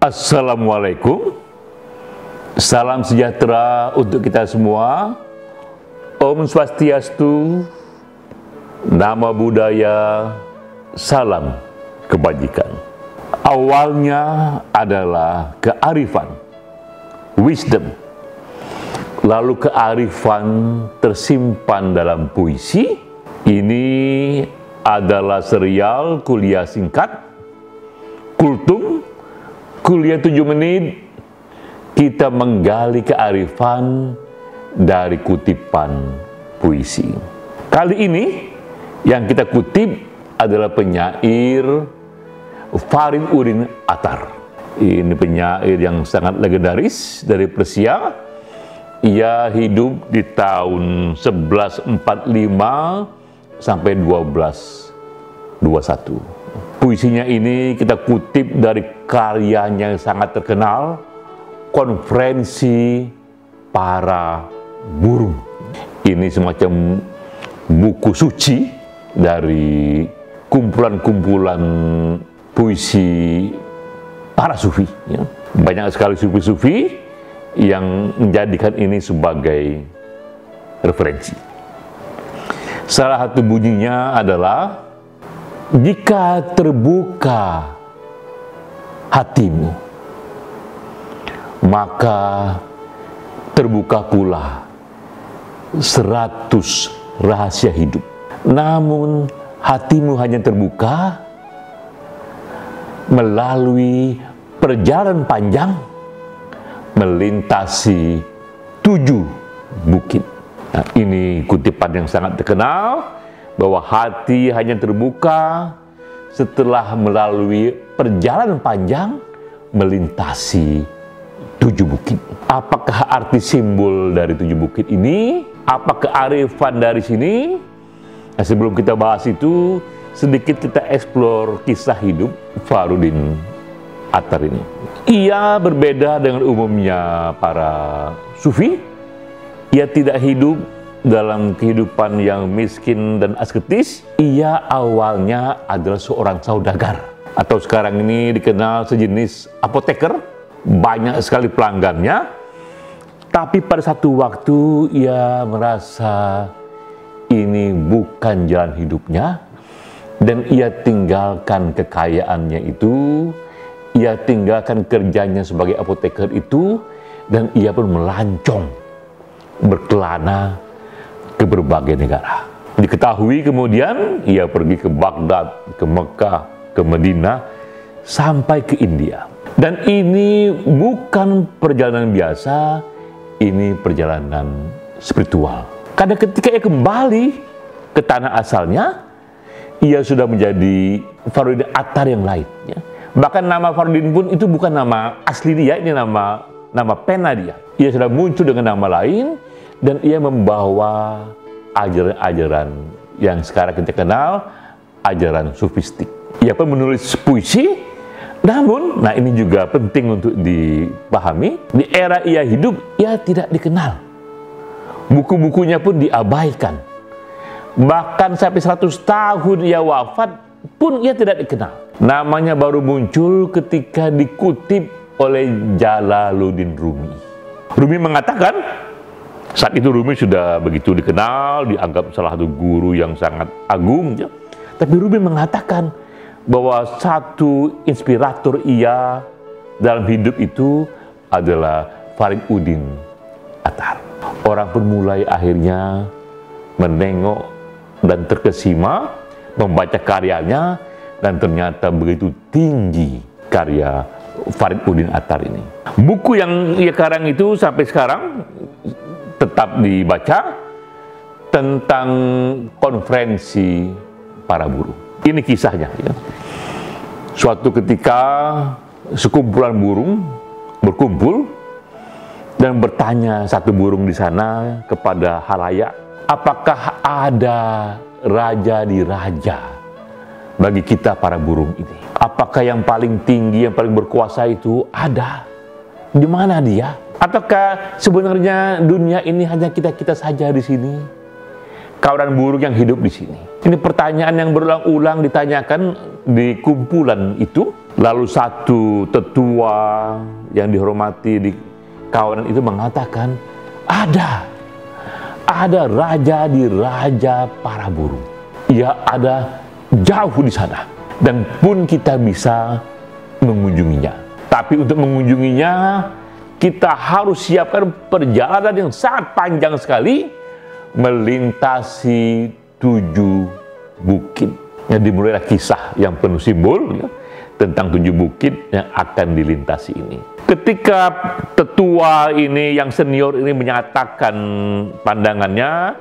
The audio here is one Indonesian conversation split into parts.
Assalamualaikum, salam sejahtera untuk kita semua. Om Swastiastu, Namo Buddhaya, salam kebajikan. Awalnya adalah kearifan, wisdom. Lalu kearifan tersimpan dalam puisi. Ini adalah serial kuliah singkat, Kultum. Kuliah 7 menit, kita menggali kearifan dari kutipan puisi. Kali ini, yang kita kutip adalah penyair Fariduddin Attar. Ini penyair yang sangat legendaris dari Persia. Ia hidup di tahun 1145 sampai 1221. Puisinya ini kita kutip dari karyanya yang sangat terkenal, Konferensi Para Burung. Ini semacam buku suci dari kumpulan-kumpulan puisi para sufi. Ya. Banyak sekali sufi-sufi yang menjadikan ini sebagai referensi. Salah satu bunyinya adalah, jika terbuka hatimu, maka terbuka pula 100 rahasia hidup. Namun hatimu hanya terbuka melalui perjalanan panjang melintasi 7 bukit. Nah, ini kutipan yang sangat terkenal, bahwa hati hanya terbuka setelah melalui perjalanan panjang melintasi 7 bukit. Apakah arti simbol dari 7 bukit ini? Apa kearifan dari sini? Nah, sebelum kita bahas itu, sedikit kita eksplor kisah hidup Fariduddin Attar ini. Ia berbeda dengan umumnya para sufi. Ia tidak hidup dalam kehidupan yang miskin dan asketis. Ia awalnya adalah seorang saudagar, atau sekarang ini dikenal sejenis apoteker. Banyak sekali pelanggannya, tapi pada satu waktu ia merasa ini bukan jalan hidupnya, dan ia tinggalkan kekayaannya itu, ia tinggalkan kerjanya sebagai apoteker itu, dan ia pun melancong berkelana ke berbagai negara. Diketahui kemudian ia pergi ke Baghdad, ke Mekah, ke Madinah, sampai ke India. Dan ini bukan perjalanan biasa, ini perjalanan spiritual. Karena ketika ia kembali ke tanah asalnya, ia sudah menjadi Fariduddin Attar yang lain. Ya. Bahkan nama Fariduddin pun itu bukan nama asli dia, ini nama pena dia. Ia sudah muncul dengan nama lain, dan ia membawa ajaran-ajaran yang sekarang kita kenal, ajaran sufistik. Ia pun menulis puisi, namun, nah ini juga penting untuk dipahami, di era ia hidup, ia tidak dikenal. Buku-bukunya pun diabaikan. Bahkan sampai 100 tahun ia wafat pun ia tidak dikenal. Namanya baru muncul ketika dikutip oleh Jalaluddin Rumi. Rumi mengatakan, saat itu Rumi sudah begitu dikenal, dianggap salah satu guru yang sangat agung. Ya. Tapi Rumi mengatakan bahwa satu inspirator ia dalam hidup itu adalah Fariduddin Attar. Orang pun mulai akhirnya menengok dan terkesima membaca karyanya, dan ternyata begitu tinggi karya Fariduddin Attar ini. Buku yang ia karang itu sampai sekarang tetap dibaca, tentang konferensi para buruh. Ini kisahnya. Ya. Suatu ketika sekumpulan burung berkumpul dan bertanya satu burung di sana kepada halayak, apakah ada raja di raja bagi kita para burung ini? Apakah yang paling tinggi, yang paling berkuasa itu ada? Di mana dia? Ataukah sebenarnya dunia ini hanya kita-kita saja di sini? Kawanan burung yang hidup di sini. Ini pertanyaan yang berulang-ulang ditanyakan di kumpulan itu. Lalu satu tetua yang dihormati di kawanan itu mengatakan, ada raja di raja para burung. Ia ada jauh di sana, dan pun kita bisa mengunjunginya. Tapi untuk mengunjunginya, kita harus siapkan perjalanan yang sangat panjang sekali, melintasi 7 bukit. Yang dimulailah kisah yang penuh simbol ya, tentang 7 bukit yang akan dilintasi ini. Ketika tetua ini yang senior ini menyatakan pandangannya,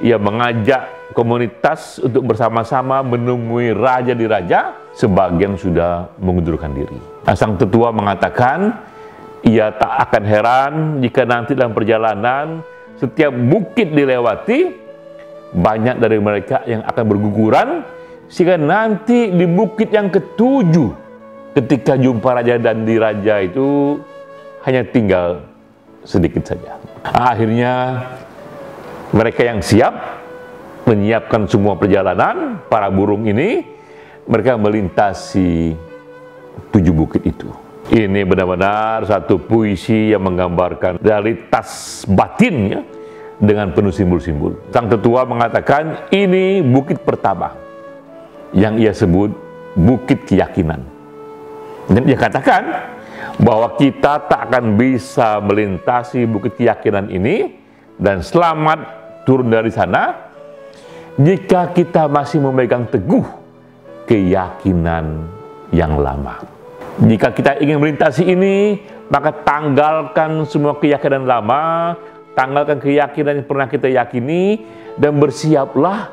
ia mengajak komunitas untuk bersama-sama menemui raja di raja. Sebagian sudah mengundurkan diri. Sang tetua mengatakan, ia tak akan heran jika nanti dalam perjalanan setiap bukit dilewati, banyak dari mereka yang akan berguguran, sehingga nanti di bukit yang ke-7, ketika jumpa raja dan di raja itu hanya tinggal sedikit saja. Akhirnya mereka yang siap menyiapkan semua perjalanan, para burung ini, mereka melintasi 7 bukit itu. Ini benar-benar satu puisi yang menggambarkan realitas batinnya dengan penuh simbol-simbol. Sang tetua mengatakan, ini bukit pertama yang ia sebut bukit keyakinan. Dan ia katakan bahwa kita tak akan bisa melintasi bukit keyakinan ini dan selamat turun dari sana jika kita masih memegang teguh keyakinan yang lama. Jika kita ingin melintasi ini, maka tanggalkan semua keyakinan lama, tanggalkan keyakinan yang pernah kita yakini, dan bersiaplah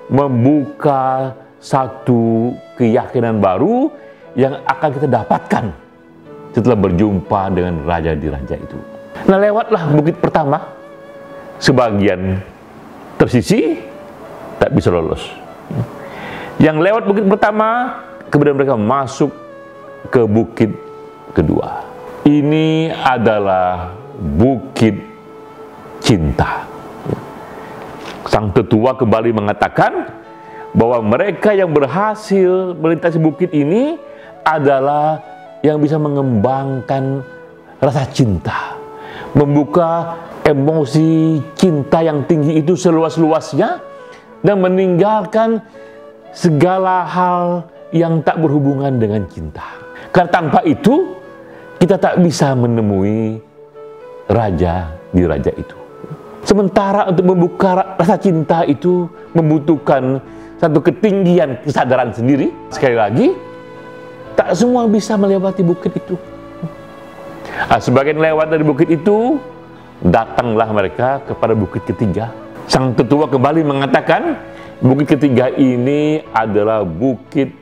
membuka satu keyakinan baru yang akan kita dapatkan setelah berjumpa dengan raja di raja itu. Nah, lewatlah bukit pertama, sebagian tersisi, tak bisa lolos. Yang lewat bukit pertama, kemudian mereka masuk ke bukit kedua. Ini adalah bukit cinta. Sang tetua kembali mengatakan bahwa mereka yang berhasil melintasi bukit ini adalah yang bisa mengembangkan rasa cinta, membuka emosi cinta yang tinggi itu seluas-luasnya, dan meninggalkan segala hal yang tak berhubungan dengan cinta. Karena tanpa itu, kita tak bisa menemui raja di raja itu. Sementara untuk membuka rasa cinta itu membutuhkan satu ketinggian kesadaran sendiri. Sekali lagi, tak semua bisa melewati bukit itu. Sebagian lewat dari bukit itu, datanglah mereka kepada bukit ketiga. Sang tetua kembali mengatakan, bukit ketiga ini adalah bukit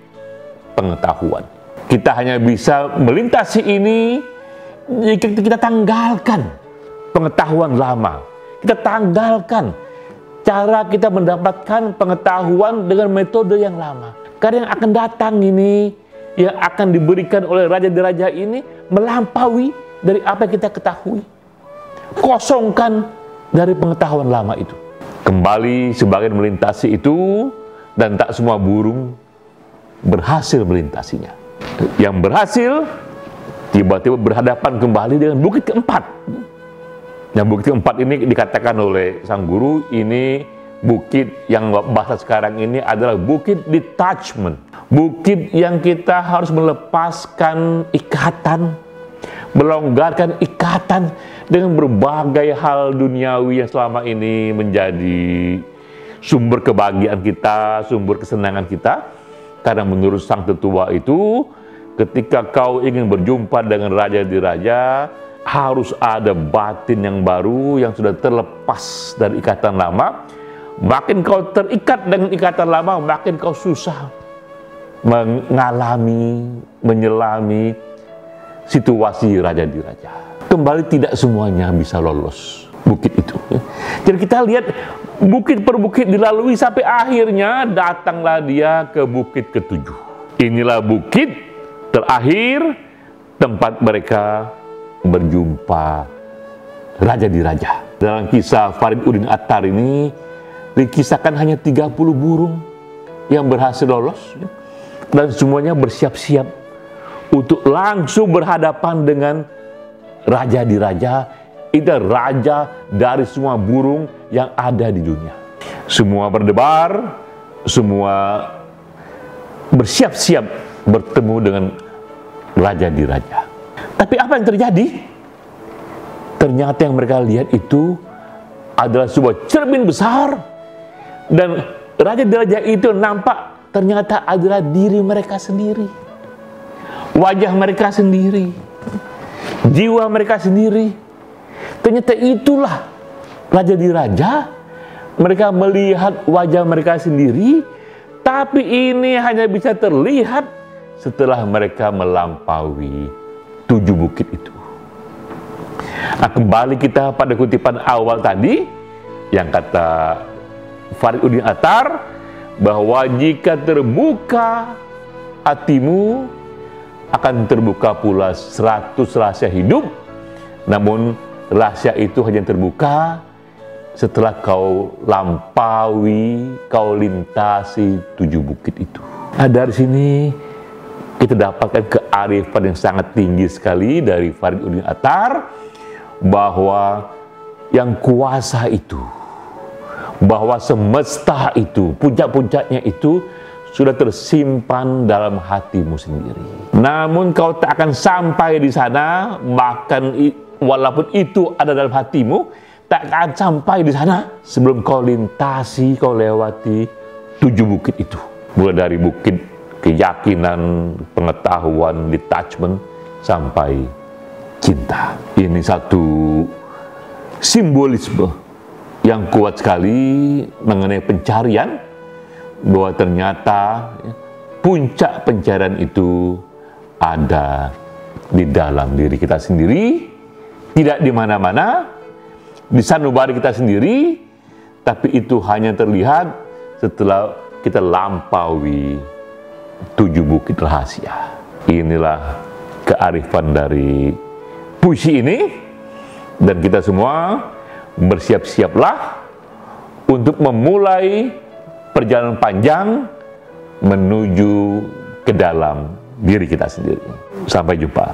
pengetahuan. Kita hanya bisa melintasi ini jika kita tanggalkan pengetahuan lama. Kita tanggalkan cara kita mendapatkan pengetahuan dengan metode yang lama. Karena yang akan datang ini, yang akan diberikan oleh raja di raja ini, melampaui dari apa yang kita ketahui. Kosongkan dari pengetahuan lama itu. Kembali sebagian melintasi itu, dan tak semua burung berhasil melintasinya. Yang berhasil tiba-tiba berhadapan kembali dengan bukit keempat. Yang bukit keempat ini dikatakan oleh sang guru, ini bukit yang bahasa sekarang ini adalah bukit detachment. Bukit yang kita harus melepaskan ikatan, melonggarkan ikatan dengan berbagai hal duniawi yang selama ini menjadi sumber kebahagiaan kita, sumber kesenangan kita. Karena menurut sang tetua itu, ketika kau ingin berjumpa dengan raja di raja, harus ada batin yang baru yang sudah terlepas dari ikatan lama. Makin kau terikat dengan ikatan lama, makin kau susah mengalami, menyelami situasi raja di raja. Kembali tidak semuanya bisa lolos bukit itu. Jadi kita lihat bukit per bukit dilalui sampai akhirnya datanglah dia ke bukit ke-7. Inilah bukit terakhir tempat mereka berjumpa raja di raja. Dalam kisah Fariduddin Attar ini dikisahkan hanya 30 burung yang berhasil lolos, dan semuanya bersiap-siap untuk langsung berhadapan dengan raja di raja. Itu raja dari semua burung yang ada di dunia. Semua berdebar, semua bersiap-siap bertemu dengan raja di raja. Tapi apa yang terjadi? Ternyata yang mereka lihat itu adalah sebuah cermin besar, dan raja di raja itu nampak ternyata adalah diri mereka sendiri, wajah mereka sendiri, jiwa mereka sendiri. Ternyata itulah raja di raja. Mereka melihat wajah mereka sendiri, tapi ini hanya bisa terlihat setelah mereka melampaui 7 bukit itu. Nah, kembali kita pada kutipan awal tadi, yang kata Fariduddin Attar, bahwa jika terbuka hatimu, akan terbuka pula 100 rahasia hidup. Namun rahasia itu hanya terbuka setelah kau lampaui, kau lintasi 7 bukit itu. Nah, dari sini kita dapatkan kearifan yang sangat tinggi sekali dari Fariduddin Attar, bahwa yang kuasa itu, bahwa semesta itu, puncak-puncaknya itu sudah tersimpan dalam hatimu sendiri. Namun kau tak akan sampai di sana, bahkan walaupun itu ada dalam hatimu, tak akan sampai di sana sebelum kau lintasi, kau lewati 7 bukit itu. Mulai dari bukit keyakinan, pengetahuan, detachment, sampai cinta. Ini satu simbolisme yang kuat sekali mengenai pencarian, bahwa ternyata puncak pencarian itu ada di dalam diri kita sendiri, tidak di mana-mana, di sanubari kita sendiri, tapi itu hanya terlihat setelah kita lampaui 7 bukit rahasia. Inilah kearifan dari puisi ini, dan kita semua bersiap-siaplah untuk memulai perjalanan panjang menuju ke dalam diri kita sendiri. Sampai jumpa.